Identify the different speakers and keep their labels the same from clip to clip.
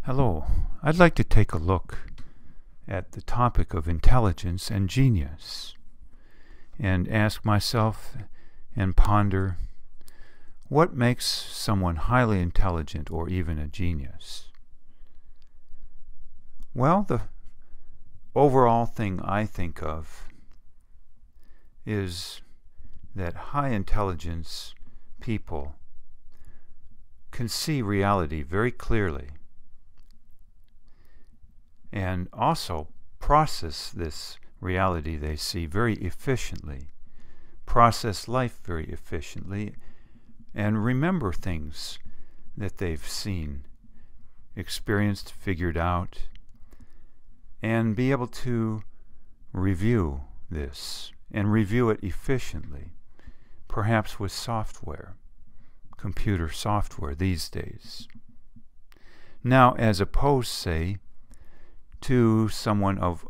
Speaker 1: Hello, I'd like to take a look at the topic of intelligence and genius and ask myself and ponder what makes someone highly intelligent or even a genius. Well, the overall thing I think of is that high intelligence people can see reality very clearly and also process this reality they see very efficiently, process life very efficiently, and remember things that they've seen, experienced, figured out, and be able to review this and review it efficiently, perhaps with software, computer software these days. Now, as opposed, say, to someone of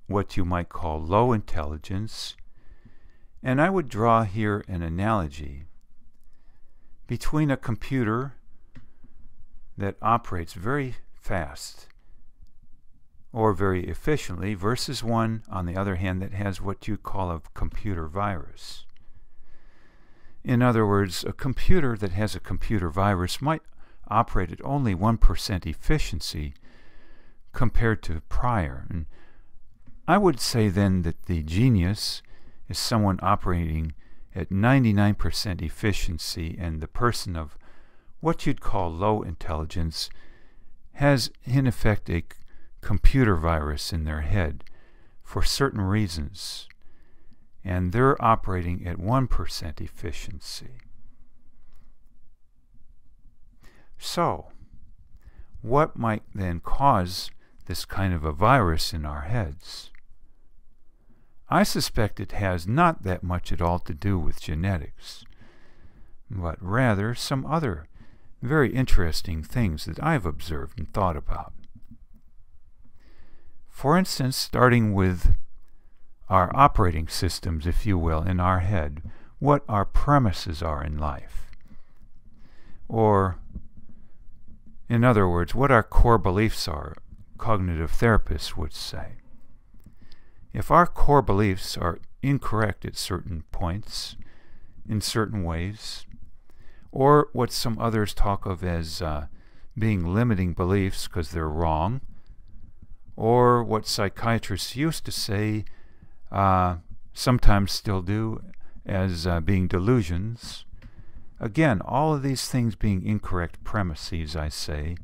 Speaker 1: what you might call low intelligence, and I would draw here an analogy between a computer that operates very fast or very efficiently versus one, on the other hand, that has what you call a computer virus. In other words, a computer that has a computer virus might operate at only 1% efficiency compared to prior. And I would say then that the genius is someone operating at 99% efficiency, and the person of what you'd call low intelligence has in effect a computer virus in their head for certain reasons, and they're operating at 1% efficiency. So, what might then cause this kind of a virus in our heads? I suspect it has not that much at all to do with genetics, but rather some other very interesting things that I've observed and thought about. For instance, starting with our operating systems, if you will, in our head, what our premises are in life. Or, in other words, what our core beliefs are, cognitive therapists would say. If our core beliefs are incorrect at certain points, in certain ways, or what some others talk of as being limiting beliefs because they're wrong, or what psychiatrists used to say, sometimes still do, as being delusions. Again, all of these things being incorrect premises, I say,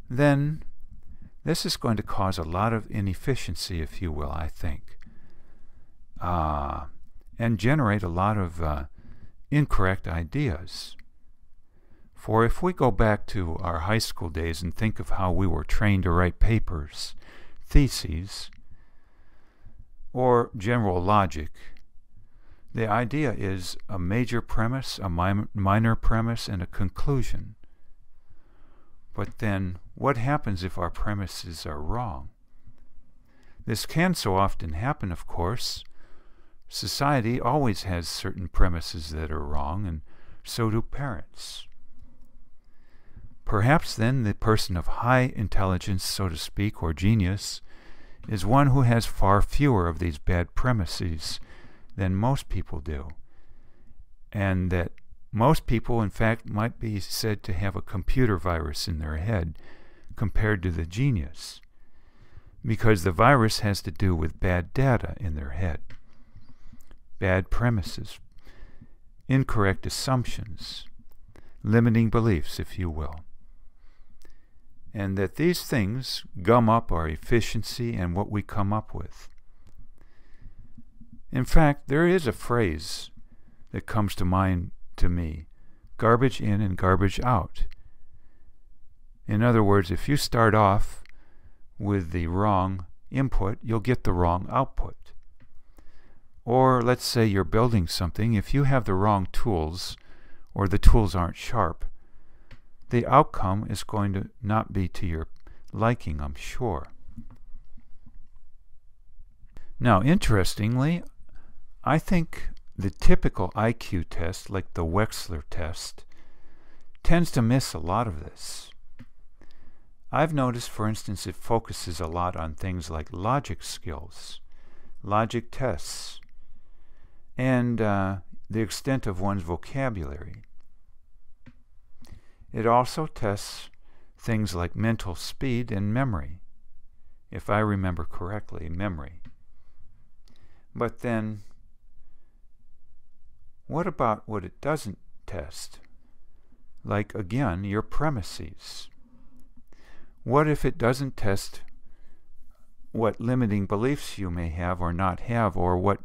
Speaker 1: then this is going to cause a lot of inefficiency, if you will, I think, and generate a lot of incorrect ideas. For if we go back to our high school days and think of how we were trained to write papers, theses, or general logic, the idea is a major premise, a minor premise, and a conclusion. But then, what happens if our premises are wrong? This can so often happen, of course. Society always has certain premises that are wrong, and so do parents. Perhaps then the person of high intelligence, so to speak, or genius, is one who has far fewer of these bad premises than most people do, and that most people, in fact, might be said to have a computer virus in their head compared to the genius, because the virus has to do with bad data in their head, bad premises, incorrect assumptions, limiting beliefs, if you will, and that these things gum up our efficiency and what we come up with. In fact, there is a phrase that comes to mind to me: garbage in and garbage out. In other words, if you start off with the wrong input, you'll get the wrong output. Or let's say you're building something. If you have the wrong tools, or the tools aren't sharp, the outcome is going to not be to your liking, I'm sure. Now, interestingly, I think the typical IQ test, like the Wechsler test, tends to miss a lot of this. I've noticed, for instance, it focuses a lot on things like logic skills, logic tests, and the extent of one's vocabulary. It also tests things like mental speed and memory, if I remember correctly, memory. But then, what about what it doesn't test? Like, again, your premises. What if it doesn't test what limiting beliefs you may have or not have, or what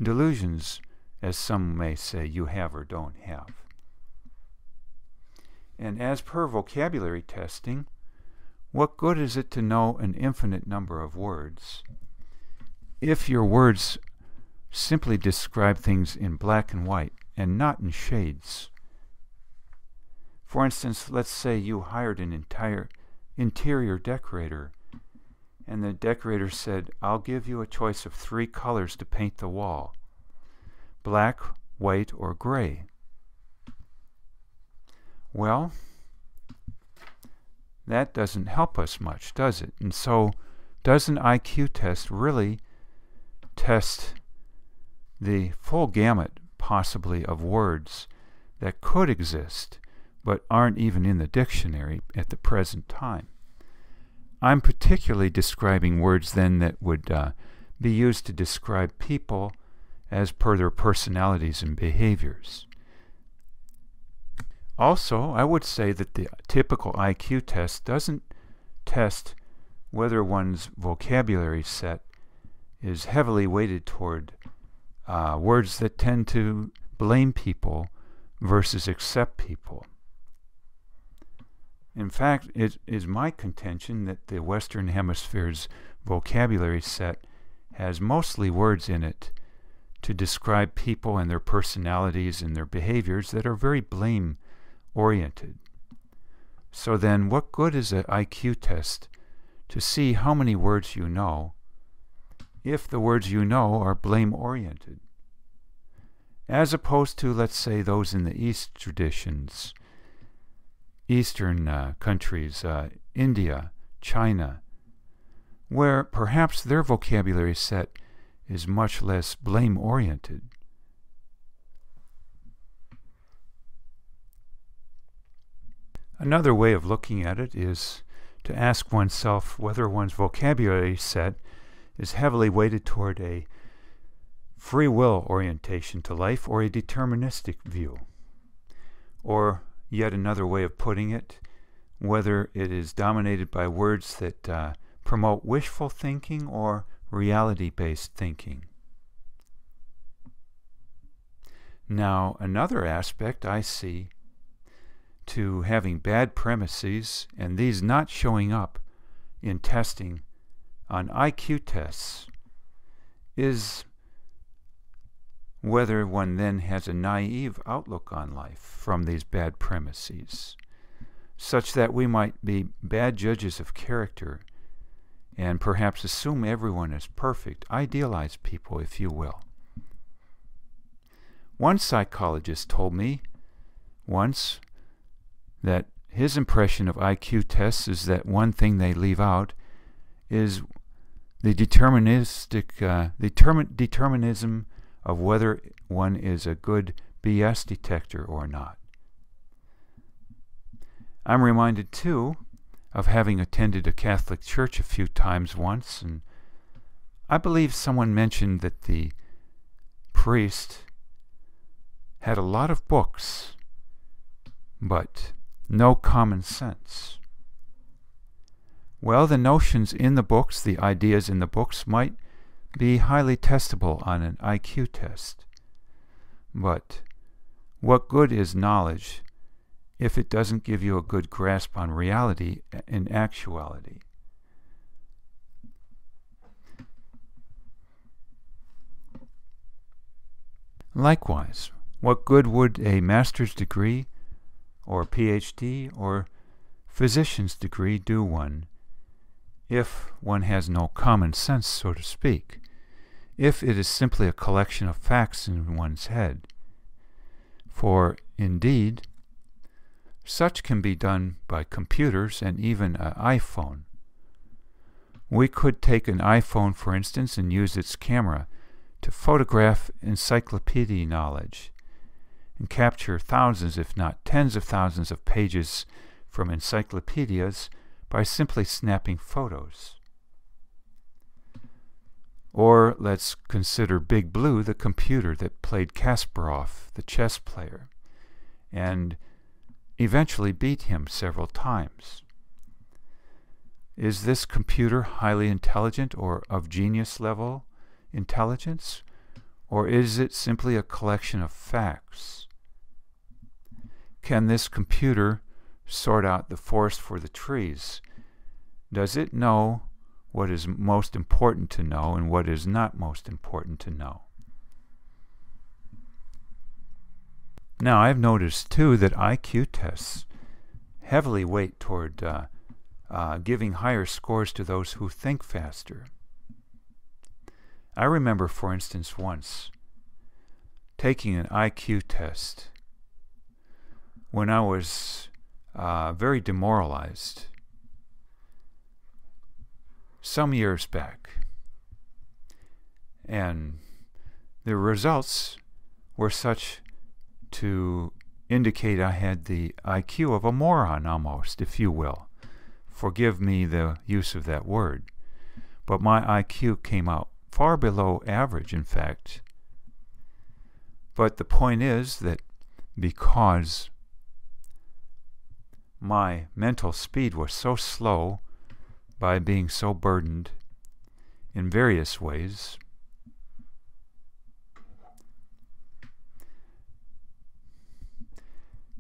Speaker 1: delusions, as some may say, you have or don't have? And as per vocabulary testing, what good is it to know an infinite number of words if your words simply describe things in black and white and not in shades? For instance, let's say you hired an entire interior decorator, and the decorator said, "I'll give you a choice of 3 colors to paint the wall: black, white, or gray." Well, that doesn't help us much, does it? And so, does an IQ test really test the full gamut, possibly, of words that could exist but aren't even in the dictionary at the present time? I'm particularly describing words then that would be used to describe people as per their personalities and behaviors. Also, I would say that the typical IQ test doesn't test whether one's vocabulary set is heavily weighted toward words that tend to blame people versus accept people. In fact, it is my contention that the Western Hemisphere's vocabulary set has mostly words in it to describe people and their personalities and their behaviors that are very blame-oriented. So then, what good is an IQ test to see how many words you know if the words you know are blame-oriented? As opposed to, let's say, those in the East traditions, Eastern countries, India, China, where perhaps their vocabulary set is much less blame-oriented. Another way of looking at it is to ask oneself whether one's vocabulary set is heavily weighted toward a free will orientation to life or a deterministic view. Or, yet another way of putting it, whether it is dominated by words that promote wishful thinking or reality-based thinking. Now, another aspect I see to having bad premises, and these not showing up in testing on IQ tests, is whether one then has a naive outlook on life from these bad premises, such that we might be bad judges of character and perhaps assume everyone is perfect, idealize people, if you will. One psychologist told me once that his impression of IQ tests is that one thing they leave out is the determinism of whether one is a good BS detector or not. I'm reminded, too, of having attended a Catholic church a few times once, and I believe someone mentioned that the priest had a lot of books, but no common sense. Well, the notions in the books, the ideas in the books, might be highly testable on an IQ test. But what good is knowledge if it doesn't give you a good grasp on reality in actuality? Likewise, what good would a master's degree or PhD or physician's degree do one if one has no common sense, so to speak, if it is simply a collection of facts in one's head? For, indeed, Such can be done by computers and even an iPhone. We could take an iPhone, for instance, and use its camera to photograph encyclopedia knowledge and capture thousands, if not tens of thousands of pages from encyclopedias by simply snapping photos. Or let's consider Big Blue, the computer that played Kasparov, the chess player, and eventually beat him several times. Is this computer highly intelligent or of genius level intelligence? Or is it simply a collection of facts? Can this computer sort out the forest for the trees? Does it know what is most important to know and what is not most important to know? Now, I've noticed too that IQ tests heavily weight toward giving higher scores to those who think faster. I remember, for instance, once taking an IQ test when I was very demoralized some years back, and the results were such to indicate I had the IQ of a moron almost, if you will. Forgive me the use of that word. But my IQ came out far below average, in fact. But the point is that because my mental speed was so slow by being so burdened in various ways,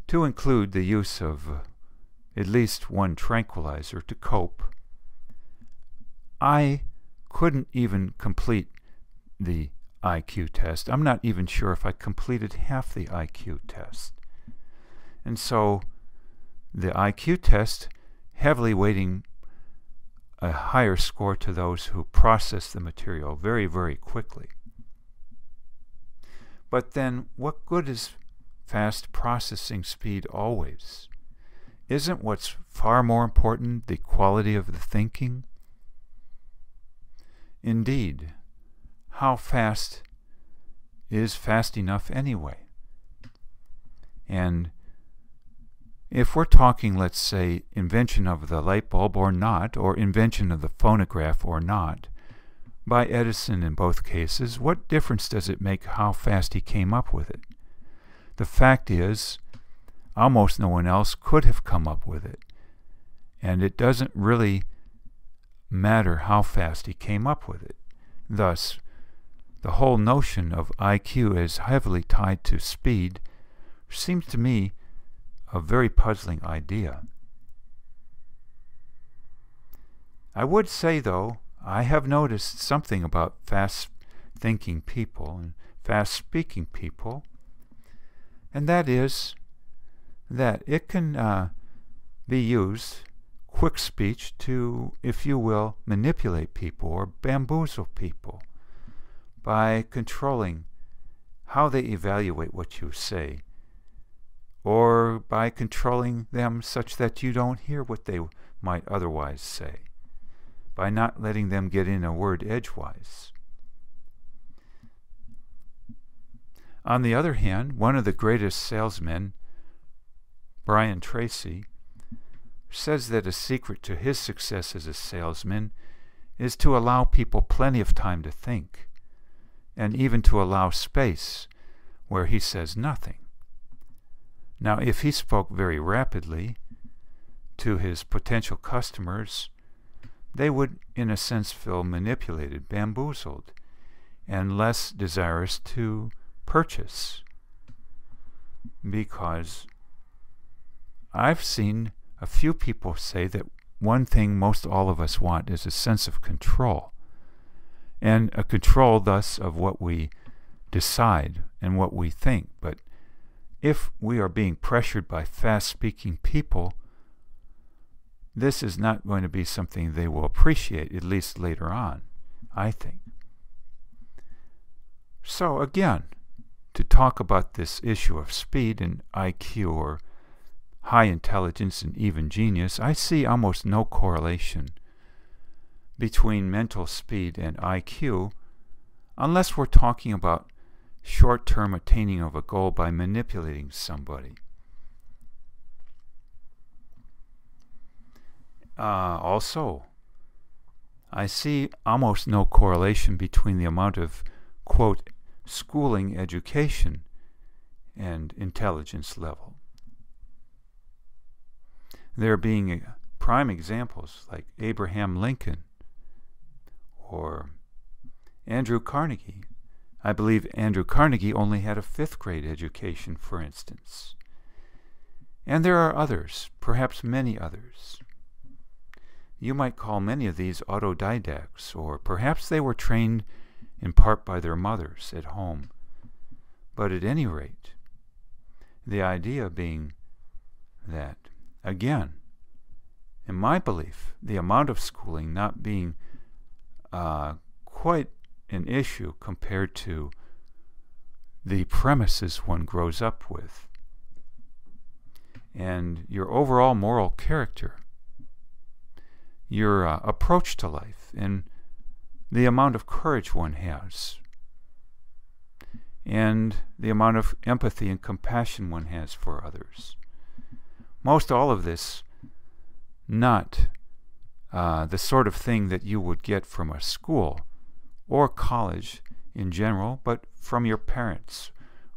Speaker 1: to include the use of at least one tranquilizer to cope, I couldn't even complete the IQ test. I'm not even sure if I completed half the IQ test. And so the IQ test heavily weighting a higher score to those who process the material very, very quickly. But then what good is fast processing speed always? Isn't what's far more important the quality of the thinking? Indeed, how fast is fast enough anyway? And if we're talking, let's say, invention of the light bulb or not, or invention of the phonograph or not, by Edison in both cases, what difference does it make how fast he came up with it? The fact is, almost no one else could have come up with it. And it doesn't really matter how fast he came up with it. Thus, the whole notion of IQ as heavily tied to speed seems to me a very puzzling idea. I would say, though, I have noticed something about fast-thinking people and fast-speaking people, and that is that it can be used, quick speech, to, if you will, manipulate people or bamboozle people by controlling how they evaluate what you say, or by controlling them such that you don't hear what they might otherwise say, by not letting them get in a word edgewise. On the other hand, one of the greatest salesmen, Brian Tracy, says that a secret to his success as a salesman is to allow people plenty of time to think, and even to allow space where he says nothing. Now, if he spoke very rapidly to his potential customers, they would, in a sense, feel manipulated, bamboozled, and less desirous to purchase. Because I've seen a few people say that one thing most all of us want is a sense of control, and a control thus of what we decide and what we think. But if we are being pressured by fast-speaking people, this is not going to be something they will appreciate, at least later on, I think. So again, to talk about this issue of speed and IQ, or high intelligence and even genius, I see almost no correlation between mental speed and IQ, unless we're talking about short-term attaining of a goal by manipulating somebody. Also, I see almost no correlation between the amount of, quote, schooling education and intelligence level. There being prime examples like Abraham Lincoln or Andrew Carnegie. I believe Andrew Carnegie only had a 5th grade education, for instance. And there are others, perhaps many others. You might call many of these autodidacts, or perhaps they were trained in part by their mothers at home. But at any rate, the idea being that, again, in my belief, the amount of schooling not being quite an issue compared to the premises one grows up with, and your overall moral character, your approach to life, and the amount of courage one has, and the amount of empathy and compassion one has for others. Most all of this not the sort of thing that you would get from a school or college in general, but from your parents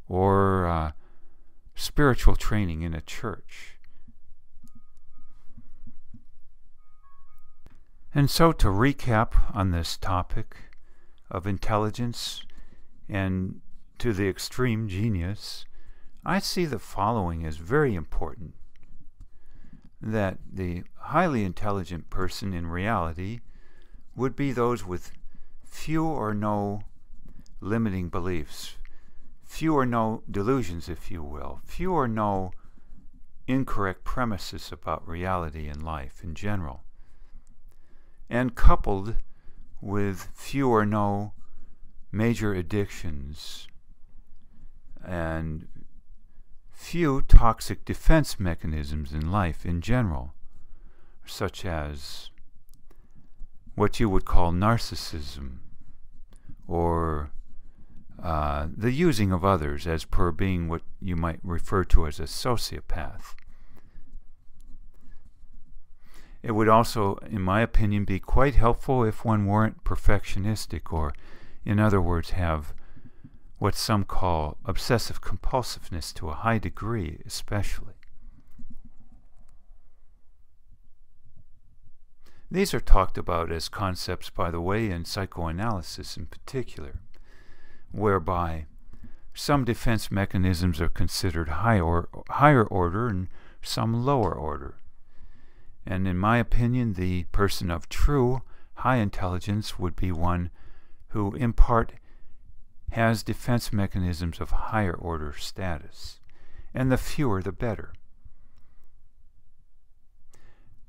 Speaker 1: or spiritual training in a church. And so to recap on this topic of intelligence and to the extreme genius, I see the following as very important. That the highly intelligent person in reality would be those with few or no limiting beliefs, few or no delusions, if you will, few or no incorrect premises about reality and life in general, and coupled with few or no major addictions and few toxic defense mechanisms in life in general, such as what you would call narcissism, or the using of others as per being what you might refer to as a sociopath. It would also, in my opinion, be quite helpful if one weren't perfectionistic, or, in other words, have what some call obsessive compulsiveness to a high degree, especially. These are talked about as concepts, by the way, in psychoanalysis in particular, whereby some defense mechanisms are considered higher order and some lower order. And in my opinion, the person of true high intelligence would be one who, in part, has defense mechanisms of higher order status, and the fewer the better.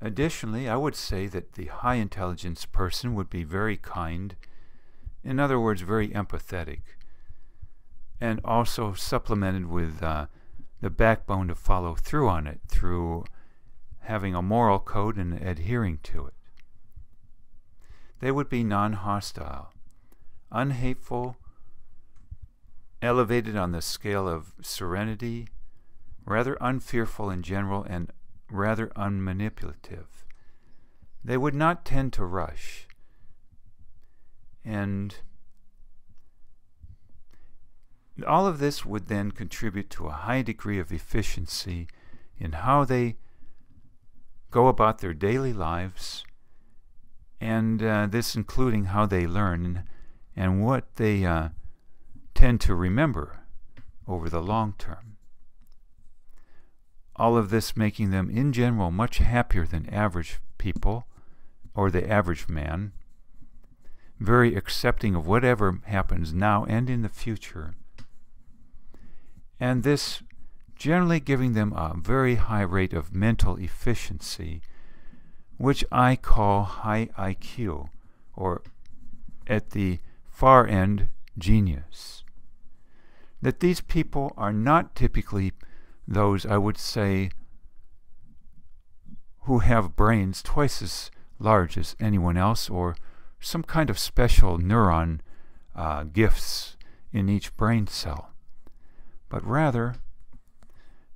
Speaker 1: Additionally, I would say that the high intelligence person would be very kind, in other words, very empathetic, and also supplemented with the backbone to follow through on it through having a moral code and adhering to it. They would be non-hostile, unhateful, elevated on the scale of serenity, rather unfearful in general, and rather unmanipulative. They would not tend to rush, and all of this would then contribute to a high degree of efficiency in how they go about their daily lives, and this including how they learn and what they tend to remember over the long term. All of this making them, in general, much happier than average people, or the average man, very accepting of whatever happens now and in the future, and this generally giving them a very high rate of mental efficiency, which I call high IQ, or at the far end, genius. That these people are not typically those, I would say, who have brains twice as large as anyone else, or some kind of special neuron gifts in each brain cell, but rather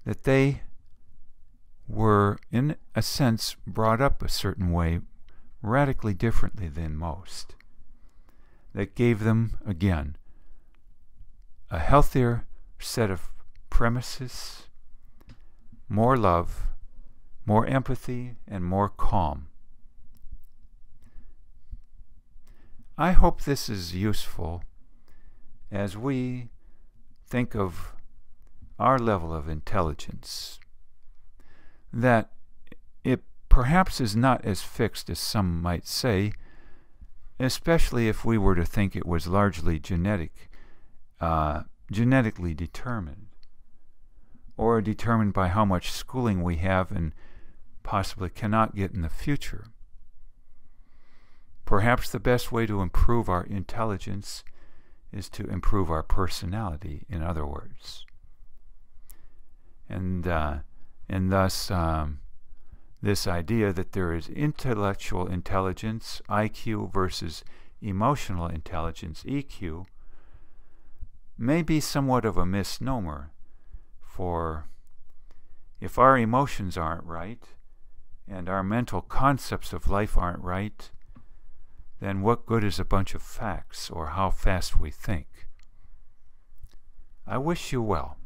Speaker 1: that they were, in a sense, brought up a certain way, radically differently than most, that gave them, again, a healthier set of premises, more love, more empathy, and more calm. I hope this is useful as we think of our level of intelligence, that it perhaps is not as fixed as some might say, especially if we were to think it was largely genetically determined, or determined by how much schooling we have and possibly cannot get in the future. Perhaps the best way to improve our intelligence is to improve our personality, in other words. And thus, this idea that there is intellectual intelligence, IQ, versus emotional intelligence, EQ, may be somewhat of a misnomer, for if our emotions aren't right, and our mental concepts of life aren't right, then what good is a bunch of facts or how fast we think? I wish you well.